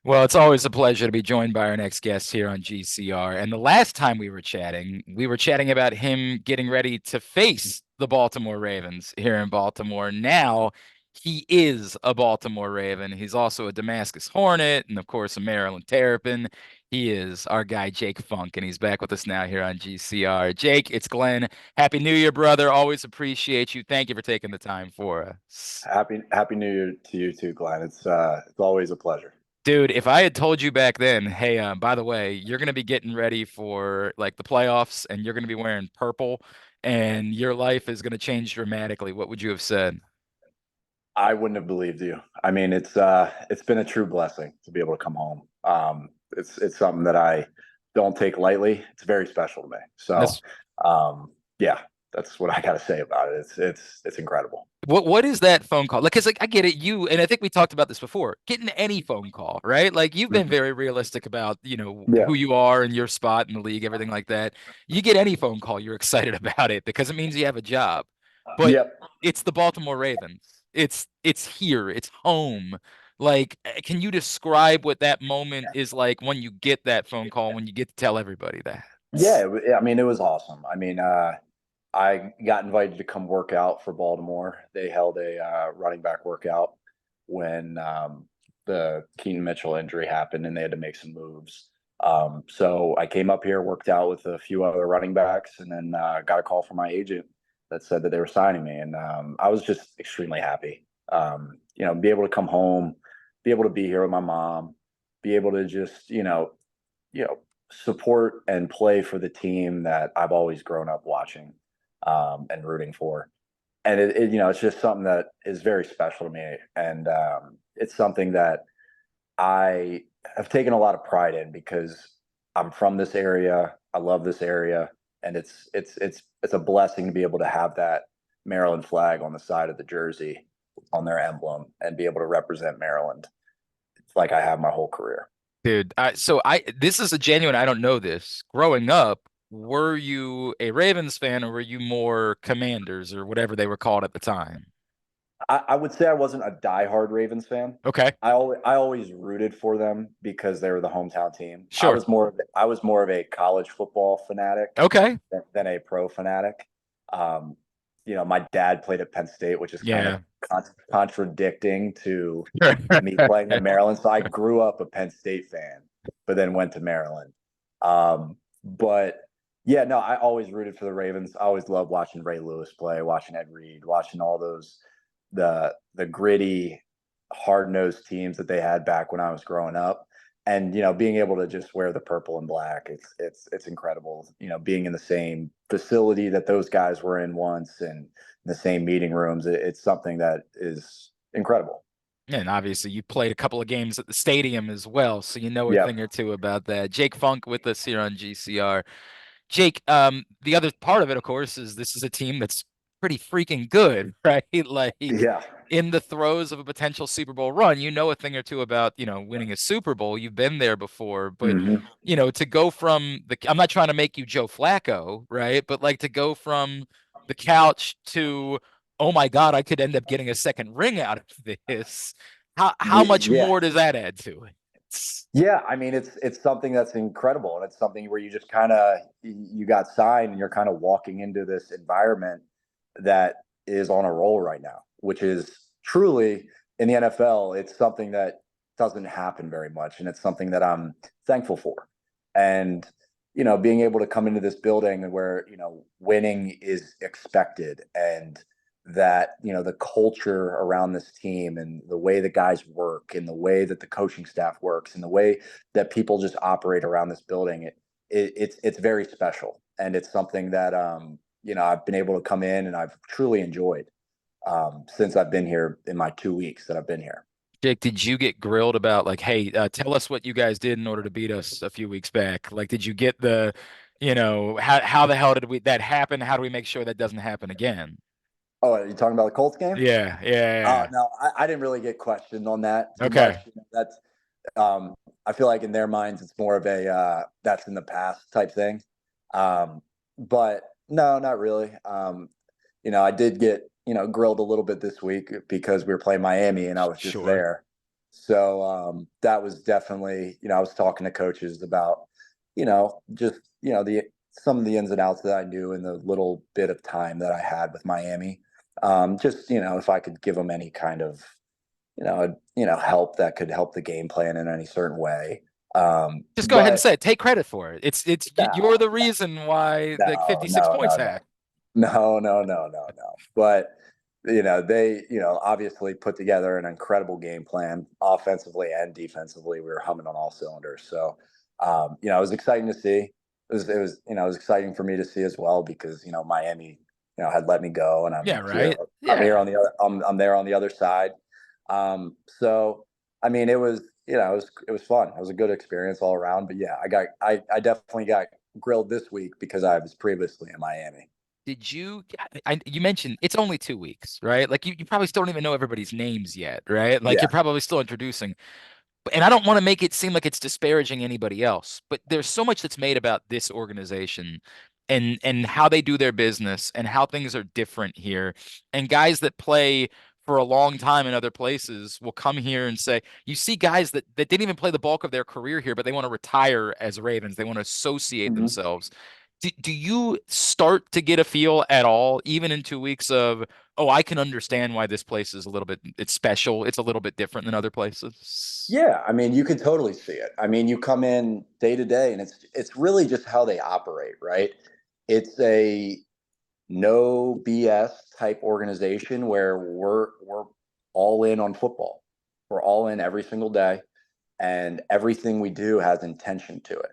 Well, it's always a pleasure to be joined by our next guest here on GCR. And the last time we were chatting about him getting ready to face the Baltimore Ravens here in Baltimore. Now he is a Baltimore Raven. He's also a Damascus Hornet and, of course, a Maryland Terrapin. He is our guy, Jake Funk, and he's back with us now here on GCR. Jake, it's Glenn. Happy New Year, brother. Always appreciate you. Thank you for taking the time for us. Happy New Year to you too, Glenn. It's always a pleasure. Dude, if I had told you back then, hey, by the way, you're going to be getting ready for like the playoffs and you're going to be wearing purple and your life is going to change dramatically, what would you have said? I wouldn't have believed you. I mean, it's been a true blessing to be able to come home. It's something that I don't take lightly. It's very special to me. So, That's yeah, that's what I got to say about it. It's incredible. what is that phone call? Like, cause like I get it, you and I think we talked about this before. Getting any phone call, right? Like you've been Mhm. very realistic about, Yeah. who you are and your spot in the league, everything like that. You get any phone call, you're excited about it because it means you have a job. But Yep. it's the Baltimore Ravens. It's here, it's home. Like, can you describe what that moment is like when you get that phone call, when you get to tell everybody that? Yeah. I mean, it was awesome. I mean, I got invited to come work out for Baltimore. They held a running back workout when the Keaton Mitchell injury happened, and they had to make some moves. So I came up here, worked out with a few other running backs, and then got a call from my agent that said that they were signing me, and I was just extremely happy. Be able to come home, be able to be here with my mom, be able to just you know support and play for the team that I've always grown up watching and rooting for. And it's just something that is very special to me, and it's something that I have taken a lot of pride in because I'm from this area. I love this area, and it's a blessing to be able to have that Maryland flag on the side of the jersey on their emblem and be able to represent Maryland. It's like I have my whole career. Dude, this is a genuine, I don't know this. Growing up, were you a Ravens fan or were you more Commanders or whatever they were called at the time? I would say I wasn't a diehard Ravens fan. Okay, I always rooted for them because they were the hometown team. sure. I was more of a college football fanatic Okay. than a pro fanatic. Um, my dad played at Penn State, which is kind of Yeah. contradicting to me playing in Maryland. So I grew up a Penn State fan, but then went to Maryland. But yeah, no, I always rooted for the Ravens. I always loved watching Ray Lewis play, watching Ed Reed, watching all those the gritty, hard nosed teams that they had back when I was growing up. And being able to just wear the purple and black, it's incredible. Being in the same facility that those guys were in once, and the same meeting rooms, it's something that is incredible. And obviously, you played a couple of games at the stadium as well, so you know a Yeah. thing or two about that. Jake Funk with us here on GCR. Jake, the other part of it, of course, is this is a team that's pretty freaking good, right? Like Yeah. in the throes of a potential Super Bowl run, you know a thing or two about, winning a Super Bowl. You've been there before, but Hmm. to go from I'm not trying to make you Joe Flacco, right? But like to go from the couch to, oh my God, I could end up getting a second ring out of this. How much Yeah. more does that add to it? Yeah, I mean it's something that's incredible, and it's something where you just kind of you got signed and you're kind of walking into this environment that is on a roll right now, which is truly in the NFL. It's something that doesn't happen very much, and it's something that I'm thankful for. And being able to come into this building where winning is expected, and that the culture around this team and the way the guys work and the way that the coaching staff works and the way that people just operate around this building, it's very special, and it's something that I've been able to come in and I've truly enjoyed since I've been here in my 2 weeks that I've been here. Jake, did you get grilled about like, hey, tell us what you guys did in order to beat us a few weeks back? Like, did you get how the hell did that happen? How do we make sure that doesn't happen again? Oh, are you talking about the Colts game? Yeah, yeah, No, I didn't really get questioned on that yeah. too Okay. much. That's I feel like in their minds it's more of a that's in the past type thing. But no, not really. I did get grilled a little bit this week because we were playing Miami and I was just Sure. there. So that was definitely, I was talking to coaches about, just, the some of the ins and outs that I knew in the little bit of time that I had with Miami. Just, if I could give them any kind of, help that could help the game plan in any certain way. Just go ahead and But say it. Take credit for it. You're no, the reason why the no, 56 no, points no, no. had. No, no, no, no, no. But they, obviously put together an incredible game plan, offensively and defensively. We were humming on all cylinders. So, it was exciting to see. It was exciting for me to see as well because Miami, had let me go, and Yeah, I'm here. right. I'm here Yeah. on the other. I'm there on the other side. So I mean, it was fun. It was a good experience all around. But yeah, I definitely got grilled this week because I was previously in Miami. Did you? You mentioned it's only 2 weeks, right? Like you probably still don't even know everybody's names yet, right? Like you're Yeah. probably still introducing. And I don't want to make it seem like it's disparaging anybody else, but there's so much that's made about this organization and how they do their business and how things are different here. And guys that play for a long time in other places will come here and say, you see guys that didn't even play the bulk of their career here, but they want to retire as Ravens. They want to associate Mhm. themselves. Do you start to get a feel at all, even in 2 weeks of, oh, I can understand why this place is a little bit, it's special. It's a little bit different than other places. Yeah, I mean, you can totally see it. I mean, you come in day to day, and it's really just how they operate, right? It's a no BS type organization where we're all in on football. We're all in every single day, and everything we do has intention to it.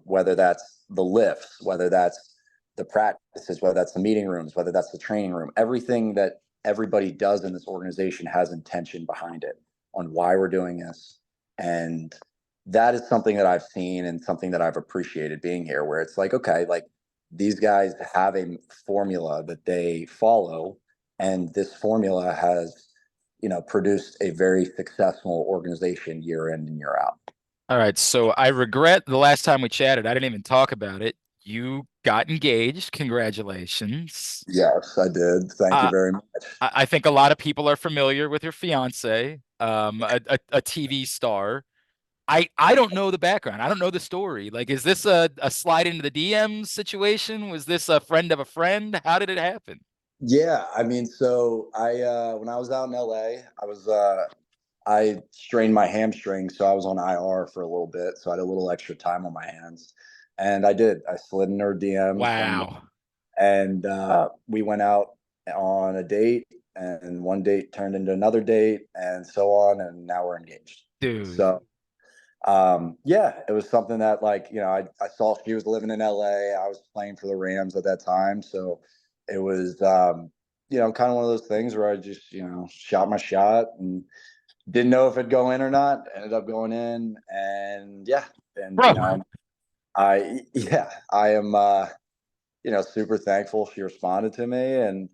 Whether that's the lifts, whether that's the practices, whether that's the meeting rooms, whether that's the training room, everything that everybody does in this organization has intention behind it on why we're doing this. And that is something that I've seen and something that I've appreciated being here, where it's like, okay, like these guys have a formula that they follow, and this formula has, produced a very successful organization year in and year out. All right, so I regret the last time we chatted, I didn't even talk about it. You got engaged. Congratulations. Yes, I did. Thank you Uh, very much. I think a lot of people are familiar with your fiance, a TV star. I don't know the background. I don't know the story. Like, is this a slide into the DMs situation? Was this a friend of a friend? How did it happen? Yeah, I mean, so I when I was out in LA, I strained my hamstring, so I was on IR for a little bit, so I had a little extra time on my hands, and I did. I slid in her DMs, and Wow, we went out on a date, and one date turned into another date, and so on, and now we're engaged. dude. So yeah, it was something that, like, I saw she was living in LA. I was playing for the Rams at that time, so it was kind of one of those things where I just shot my shot and didn't know if it'd go in or not. Ended up going in, and yeah, and Bro, I yeah, I am super thankful she responded to me, and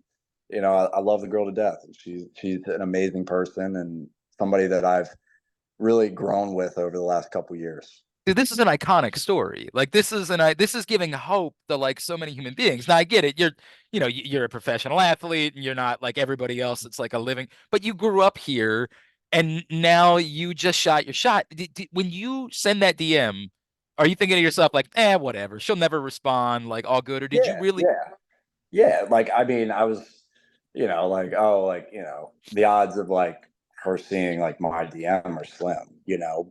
I love the girl to death. She's an amazing person and somebody that I've really grown with over the last couple years. dude, this is an iconic story. Like this is giving hope to like so many human beings. Now I get it. You're a professional athlete and you're not like everybody else. It's like a living, but you grew up here and now you just shot your shot. When you send that DM, are you thinking to yourself like, whatever, she'll never respond, like all good? Or did you Yeah, really? yeah. Yeah, like, I mean, I was, like, oh, like, the odds of like her seeing like my DM are slim,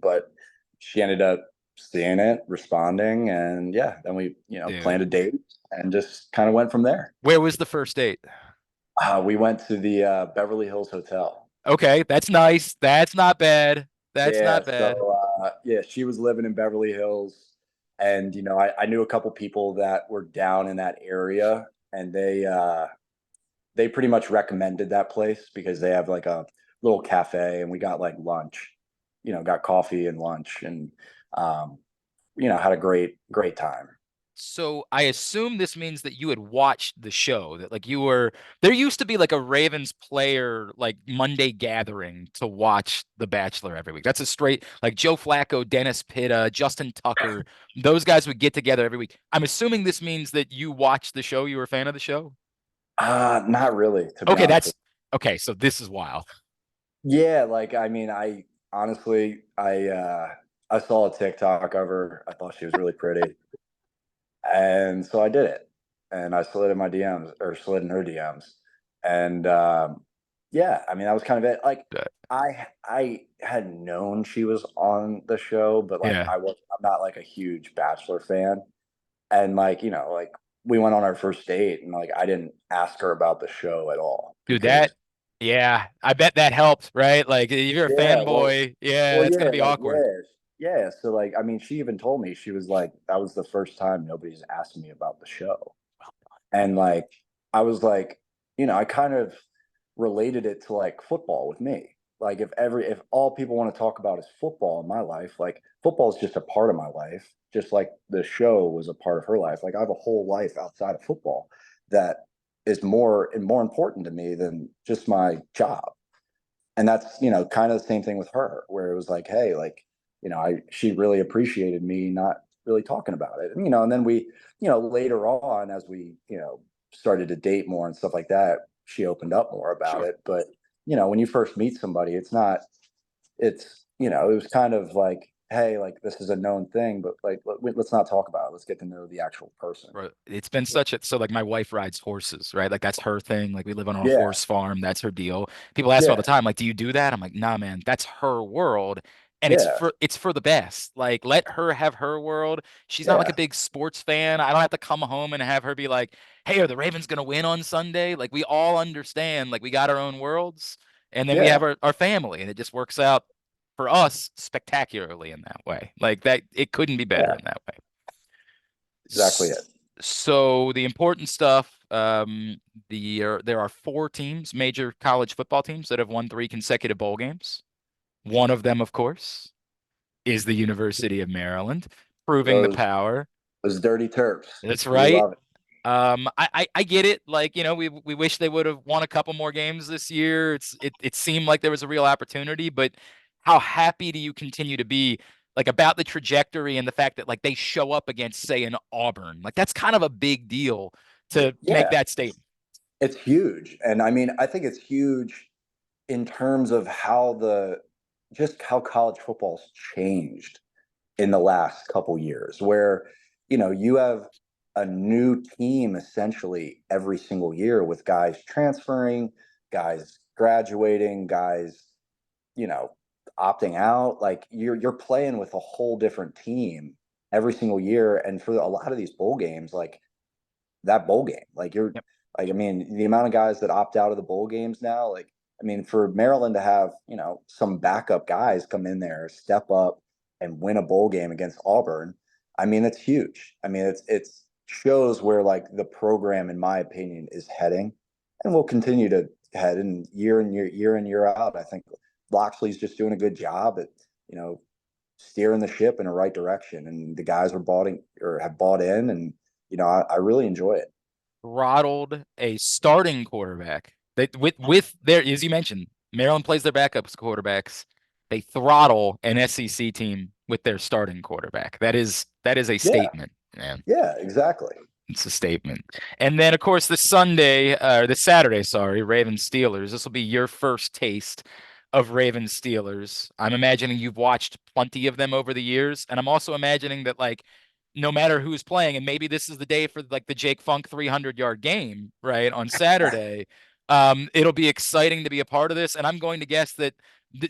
but she ended up seeing it, responding, and yeah, then we, Dude, planned a date and just kind of went from there. where was the first date? We went to the Beverly Hills Hotel. Okay, that's nice. That's not bad. That's Yeah, not bad. so yeah, she was living in Beverly Hills, and I knew a couple people that were down in that area, and they pretty much recommended that place because they have like a little cafe, and we got like lunch, got coffee and lunch, and um, had a great time. So I assume this means that you had watched the show, that like you were there used to be like a Ravens player like Monday gathering to watch The Bachelor every week. That's a straight like Joe Flacco, Dennis Pitta, Justin Tucker. Those guys would get together every week. I'm assuming this means that you watched the show, you were a fan of the show? Not really, to be Okay, honest that's with okay, so this is wild. you. Yeah, like, I mean, I honestly, I saw a TikTok of her. I thought she was really pretty, and so I did it. And I slid in my DMs or slid in her DMs, and yeah, I mean that was kind of it. Like But, I had known she was on the show, but like yeah, I'm not like a huge Bachelor fan, and like like we went on our first date, and like I didn't ask her about the show at all dude, that, because yeah, I bet that helped, right? Like if you're a yeah, fanboy, yeah, well, it's gonna yeah, be like awkward. yeah. So like, I mean, she even told me she was like, that was the first time nobody's asked me about the show, and like, I was like, I kind of related it to like football with me. Like, if all people want to talk about is football in my life, like football is just a part of my life, just like the show was a part of her life. Like, I have a whole life outside of football that is more and more important to me than just my job. And that's kind of the same thing with her, where it was like, hey, like I she really appreciated me not really talking about it, and and then we later on, as we started to date more and stuff like that, she opened up more about Sure. it. But when you first meet somebody, it's not it's it was kind of like, hey, like this is a known thing, but like let's not talk about it, let's get to know the actual person. Bro, it's been such a so like my wife rides horses, right? Like that's her thing. Like we live on a Yeah, horse farm. That's her deal. People ask me all the yeah, time, like, do you do that? I'm like, nah, man, that's her world. And yeah, it's for the best. Like let her have her world. She's not like a yeah, big sports fan. I don't have to come home and have her be like, hey, are the Ravens gonna win on Sunday? Like we all understand, like we got our own worlds, and then we have yeah, our family, and it just works out for us spectacularly in that way. Like that, it couldn't be better yeah, in that way. exactly it. So the important stuff, there are four teams, major college football teams that have won three consecutive bowl games. One of them, of course, is the University of Maryland, proving the those power. those dirty Terps, That's we right. love it. I get it. Like, we wish they would have won a couple more games this year. It seemed like there was a real opportunity, but how happy do you continue to be like about the trajectory and the fact that like they show up against, say, an Auburn? Like that's kind of a big deal to make Yeah, that statement. it's huge. And I mean, I think it's huge in terms of just how college football's changed in the last couple years, where, you have a new team essentially every single year with guys transferring, guys graduating, guys, you know, opting out. Like you're playing with a whole different team every single year. And for a lot of these bowl games, like that bowl game. Like Yep. I mean, the amount of guys that opt out of the bowl games now, like, I mean, for Maryland to have, some backup guys come in there, step up and win a bowl game against Auburn, I mean, it's huge. I mean, it's shows where like the program, in my opinion, is heading and will continue to head in year in, year out. I think Loxley's just doing a good job at, you know, steering the ship in the right direction. And the guys are bought in or have bought in, and I really enjoy it. Throttled a starting quarterback. They with their, as you mentioned, Maryland plays their backups quarterbacks. They throttle an SEC team with their starting quarterback. That is a Yeah, statement, man. yeah, exactly. It's a statement. And then, of course, this Saturday, sorry, Ravens Steelers. This will be your first taste of Ravens Steelers. I'm imagining you've watched plenty of them over the years, and I'm also imagining that like no matter who's playing, and maybe this is the day for like the Jake Funk 300-yard game, right, on Saturday. It'll be exciting to be a part of this, and I'm going to guess that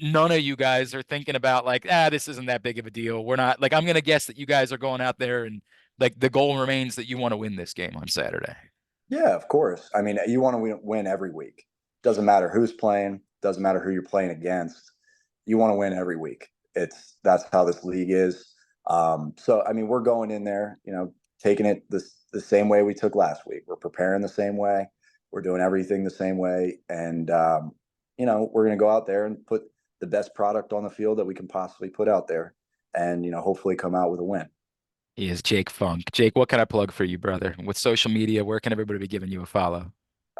none of you guys are thinking about like, this isn't that big of a deal. We're not like I'm going to guess that you guys are going out there and like the goal remains that you want to win this game on Saturday. Yeah, of course. I mean, you want to win every week. Doesn't matter who's playing, doesn't matter who you're playing against. You want to win every week. That's how this league is. So I mean, we're going in there, taking it the same way we took last week. We're preparing the same way. We're doing everything the same way, and we're going to go out there and put the best product on the field that we can possibly put out there, and hopefully come out with a win. He is Jake Funk. Jake, what can I plug for you, brother? With social media, where can everybody be giving you a follow?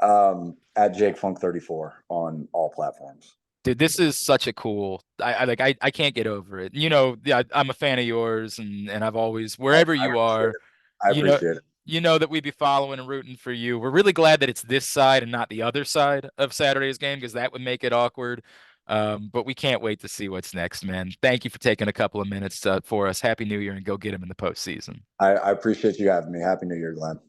At Jake Funk 34 on all platforms. Dude, this is such a cool. I can't get over it. Yeah, I'm a fan of yours, and I've always wherever I you appreciate are, it. I you know, appreciate it. you know that we'd be following and rooting for you. We're really glad that it's this side and not the other side of Saturday's game because that would make it awkward. But we can't wait to see what's next, man. Thank you for taking a couple of minutes for us. Happy New Year and go get him in the postseason. I appreciate you having me. Happy New Year, Glenn.